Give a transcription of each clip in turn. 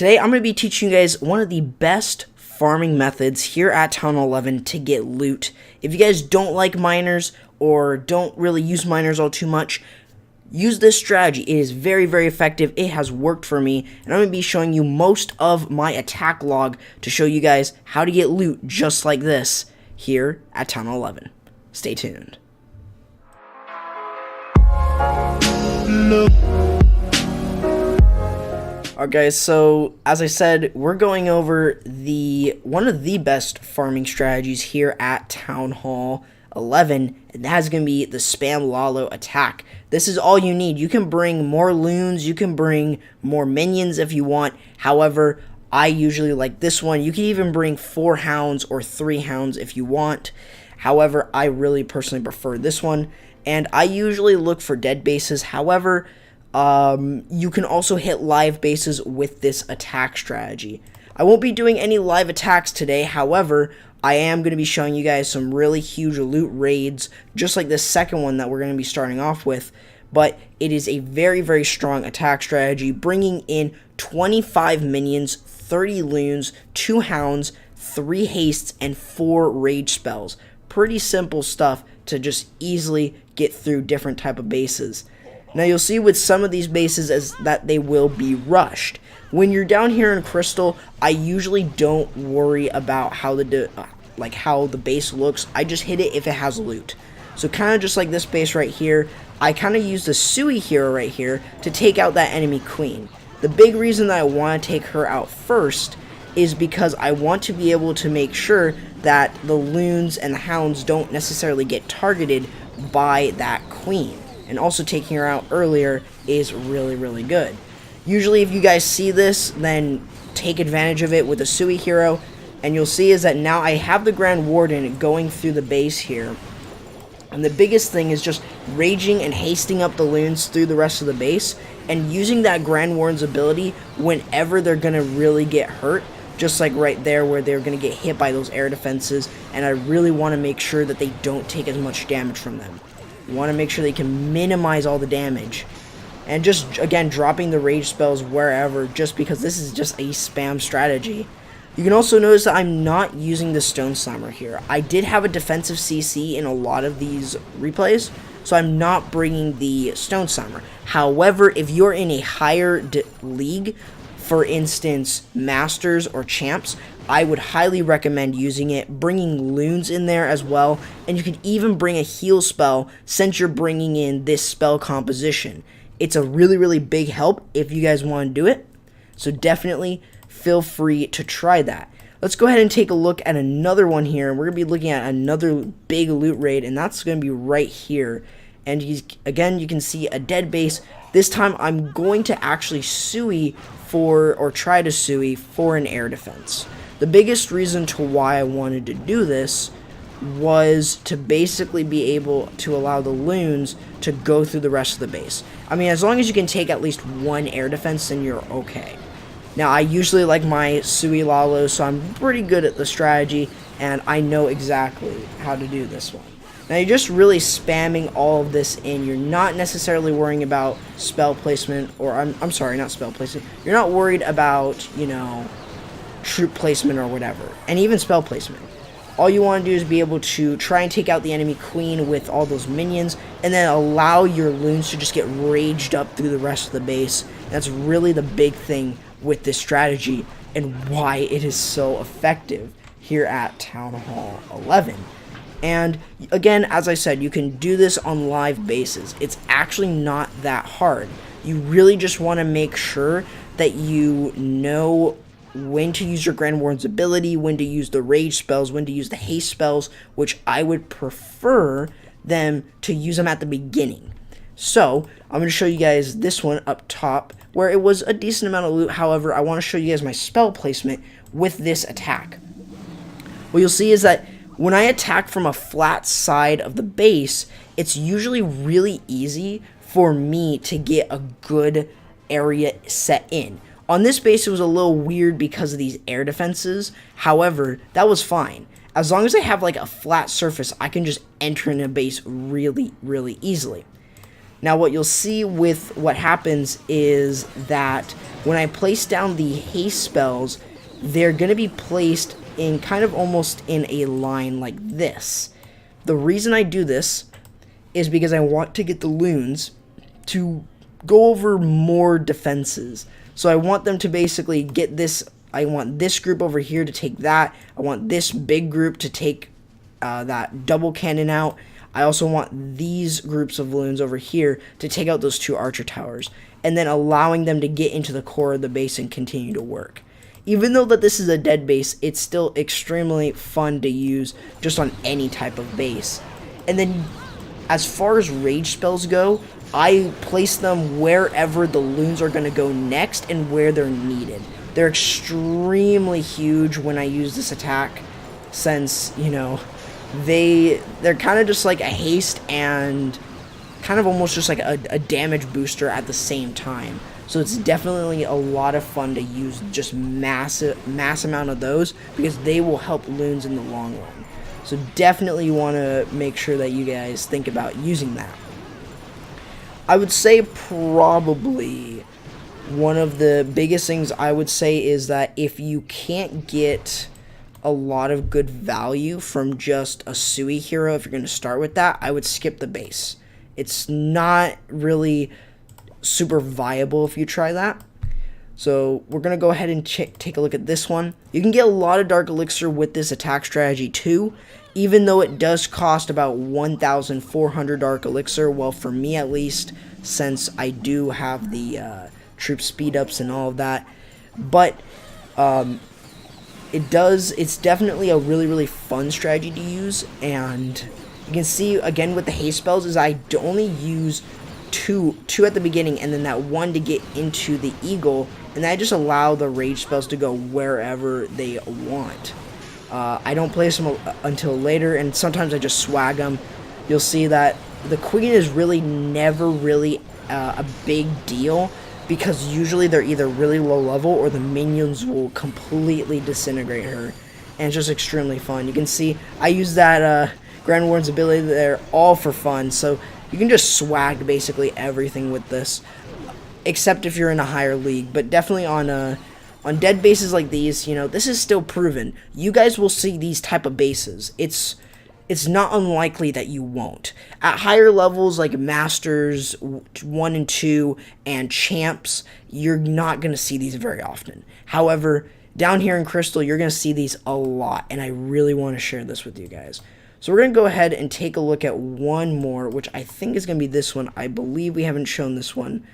Today I'm going to be teaching you guys one of the best farming methods here at Town 11 to get loot. If you guys don't like miners or don't really use miners all too much, use this strategy. It is very, very effective. It has worked for me, and I'm going to be showing you most of my attack log to show you guys how to get loot just like this here at Town 11. Stay tuned. Alright guys, so as I said, we're going over one of the best farming strategies here at Town Hall 11, and that is going to be the spam Wallow attack. This is all you need. You can bring more loons, you can bring more minions if you want. However, I usually like this one. You can even bring 4 hounds or 3 hounds if you want. However, I really personally prefer this one, and I usually look for dead bases. However, you can also hit live bases with this attack strategy. I won't be doing any live attacks today. However, I am going to be showing you guys some really huge loot raids, just like this second one that we're going to be starting off with. But it is a very, very strong attack strategy, bringing in 25 minions, 30 loons, 2 hounds, 3 hastes, and 4 rage spells. Pretty simple stuff to just easily get through different type of bases. Now you'll see with some of these bases is that they will be rushed. When you're down here in Crystal, I usually don't worry about how the base looks. I just hit it if it has loot. So kind of just like this base right here, I kind of use the Sui hero right here to take out that enemy queen. The big reason that I want to take her out first is because I want to be able to make sure that the loons and the hounds don't necessarily get targeted by that queen. And also taking her out earlier is really, really good. Usually if you guys see this, then take advantage of it with a Sui hero. And you'll see is that now I have the Grand Warden going through the base here. And the biggest thing is just raging and hasting up the loons through the rest of the base. And using that Grand Warden's ability whenever they're going to really get hurt. Just like right there where they're going to get hit by those air defenses. And I really want to make sure that they don't take as much damage from them. You want to make sure they can minimize all the damage. And just, again, dropping the rage spells wherever, just because this is just a spam strategy. You can also notice that I'm not using the Stone Slammer here. I did have a defensive CC in a lot of these replays, so I'm not bringing the Stone Slammer. However, if you're in a higher league, for instance, Masters or Champs, I would highly recommend using it, bringing loons in there as well, and you could even bring a heal spell since you're bringing in this spell composition. It's a really, really big help if you guys want to do it, so definitely feel free to try that. Let's go ahead and take a look at another one here, and we're going to be looking at another big loot raid, and that's going to be right here. And again, you can see a dead base. This time I'm going to actually try to Sui for an air defense. The biggest reason to why I wanted to do this was to basically be able to allow the loons to go through the rest of the base. I mean, as long as you can take at least one air defense, then you're okay. Now, I usually like my Sui Wallows, so I'm pretty good at the strategy, and I know exactly how to do this one. Now, you're just really spamming all of this in. You're not necessarily worrying about spell placement, or I'm sorry, not spell placement. You're not worried about, troop placement or whatever, and even spell placement. All you want to do is be able to try and take out the enemy queen with all those minions, and then allow your loons to just get raged up through the rest of the base. That's really the big thing with this strategy, and why it is so effective here at Town Hall 11. And again, as I said, you can do this on live bases. It's actually not that hard. You really just want to make sure that you know when to use your Grand Warden's ability, when to use the rage spells, when to use the haste spells, which I would prefer them to use them at the beginning. So I'm going to show you guys this one up top where it was a decent amount of loot. However, I want to show you guys my spell placement with this attack. What you'll see is that when I attack from a flat side of the base, it's usually really easy for me to get a good area set in. On this base, it was a little weird because of these air defenses. However, that was fine. As long as I have like a flat surface, I can just enter in a base really, really easily. Now what you'll see with what happens is that when I place down the haste spells, they're going to be placed in kind of almost in a line like this. The reason I do this is because I want to get the loons to go over more defenses. So I want them to basically get this. I want this group over here to take that. I want this big group to take that double cannon out. I also want these groups of loons over here to take out those 2 archer towers, and then allowing them to get into the core of the base and continue to work. Even though that this is a dead base, it's still extremely fun to use just on any type of base. And then as far as rage spells go, I place them wherever the loons are going to go next and where they're needed. They're extremely huge when I use this attack, since, you know, they're kind of just like a haste and kind of almost just like a damage booster at the same time. So it's definitely a lot of fun to use just mass amount of those, because they will help loons in the long run. So definitely you want to make sure that you guys think about using that. I would say probably one of the biggest things I would say is that if you can't get a lot of good value from just a Sui hero, if you're going to start with that, I would skip the base. It's not really super viable if you try that. So we're going to go ahead and take a look at this one. You can get a lot of Dark Elixir with this attack strategy too, even though it does cost about 1,400 Dark Elixir. Well, for me at least, since I do have the troop speed ups and all of that. But it's definitely a really fun strategy to use. And you can see again with the haste spells is I only use two at the beginning, and then that one to get into the eagle, and I just allow the rage spells to go wherever they want. I don't place them until later, and sometimes I just swag them. You'll see that the queen is really never really a big deal, because usually they're either really low level or the minions will completely disintegrate her, and it's just extremely fun. You can see I use that Grand Warden's ability there all for fun, so you can just swag basically everything with this, except if you're in a higher league. But definitely on dead bases like these, you know, this is still proven. You guys will see these type of bases. It's not unlikely that you won't. At higher levels like Masters 1 and 2 and Champs, you're not going to see these very often. However, down here in Crystal, you're going to see these a lot, and I really want to share this with you guys. So we're going to go ahead and take a look at one more, which I think is going to be this one. I believe we haven't shown this one.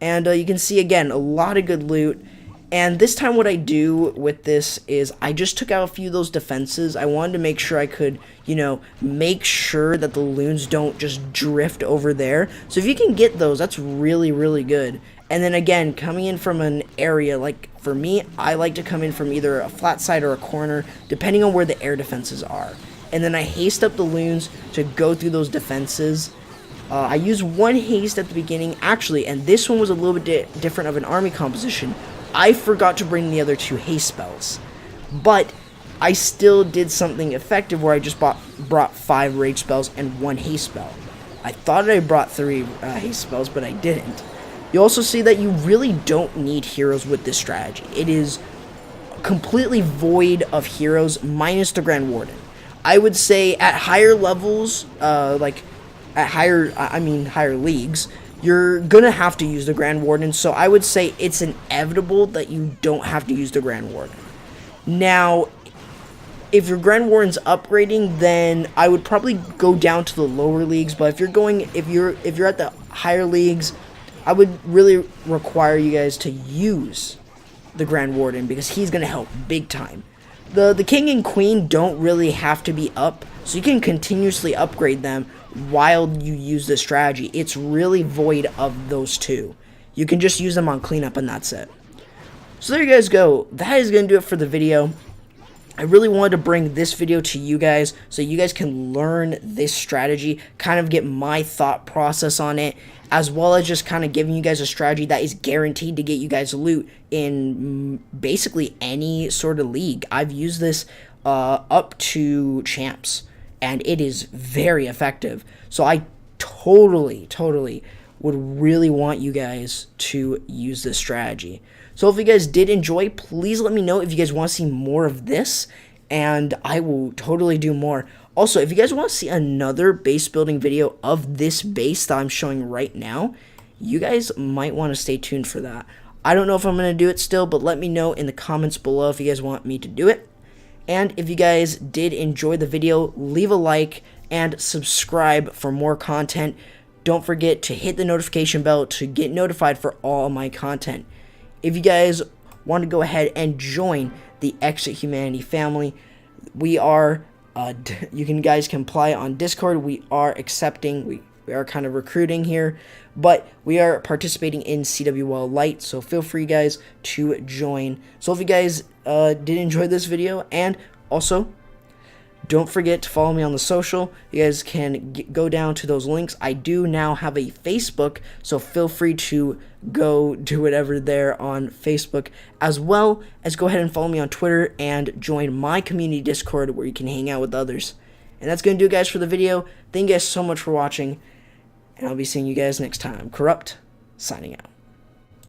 And you can see, again, a lot of good loot. And this time what I do with this is I just took out a few of those defenses. I wanted to make sure I could, you know, make sure that the loons don't just drift over there. So if you can get those, that's really good. And then again, coming in from an area, like for me, I like to come in from either a flat side or a corner, depending on where the air defenses are. And then I haste up the loons to go through those defenses. I use one haste at the beginning, actually, and this one was a little bit different of an army composition. I forgot to bring the other 2 haste spells, but I still did something effective where I just brought 5 rage spells and 1 haste spell. I thought I brought 3 haste spells, but I didn't. You also see that you really don't need heroes with this strategy. It is completely void of heroes minus the Grand Warden. I would say at higher levels, like at higher leagues, you're gonna have to use the Grand Warden, so I would say it's inevitable that you don't have to use the Grand Warden. Now, if your Grand Warden's upgrading, then I would probably go down to the lower leagues, but if you're at the higher leagues, I would really require you guys to use the Grand Warden, because he's gonna help big time. The King and Queen don't really have to be up, so you can continuously upgrade them while you use this strategy. It's really void of those 2. You can just use them on cleanup, and that's it. So there you guys go. That is going to do it for the video. I really wanted to bring this video to you guys so you guys can learn this strategy, kind of get my thought process on it, as well as just kind of giving you guys a strategy that is guaranteed to get you guys loot in basically any sort of league. I've used this up to Champs, and it is very effective. So I totally would really want you guys to use this strategy. So if you guys did enjoy, please let me know if you guys want to see more of this, and I will totally do more. Also, if you guys want to see another base building video of this base that I'm showing right now, you guys might want to stay tuned for that. I don't know if I'm going to do it still, but let me know in the comments below if you guys want me to do it. And if you guys did enjoy the video, leave a like and subscribe for more content. Don't forget to hit the notification bell to get notified for all my content. If you guys want to go ahead and join the Exit Humanity family, we are, guys can apply on Discord. We are accepting, we are kind of recruiting here, but we are participating in CWL Lite, so feel free guys to join. So if you guys did enjoy this video, and also don't forget to follow me on the social. You guys can go down to those links. I do now have a Facebook, so feel free to go do whatever there on Facebook, as well as go ahead and follow me on Twitter and join my community Discord where you can hang out with others. And that's going to do it, guys, for the video. Thank you guys so much for watching, and I'll be seeing you guys next time. Corrupt, signing out.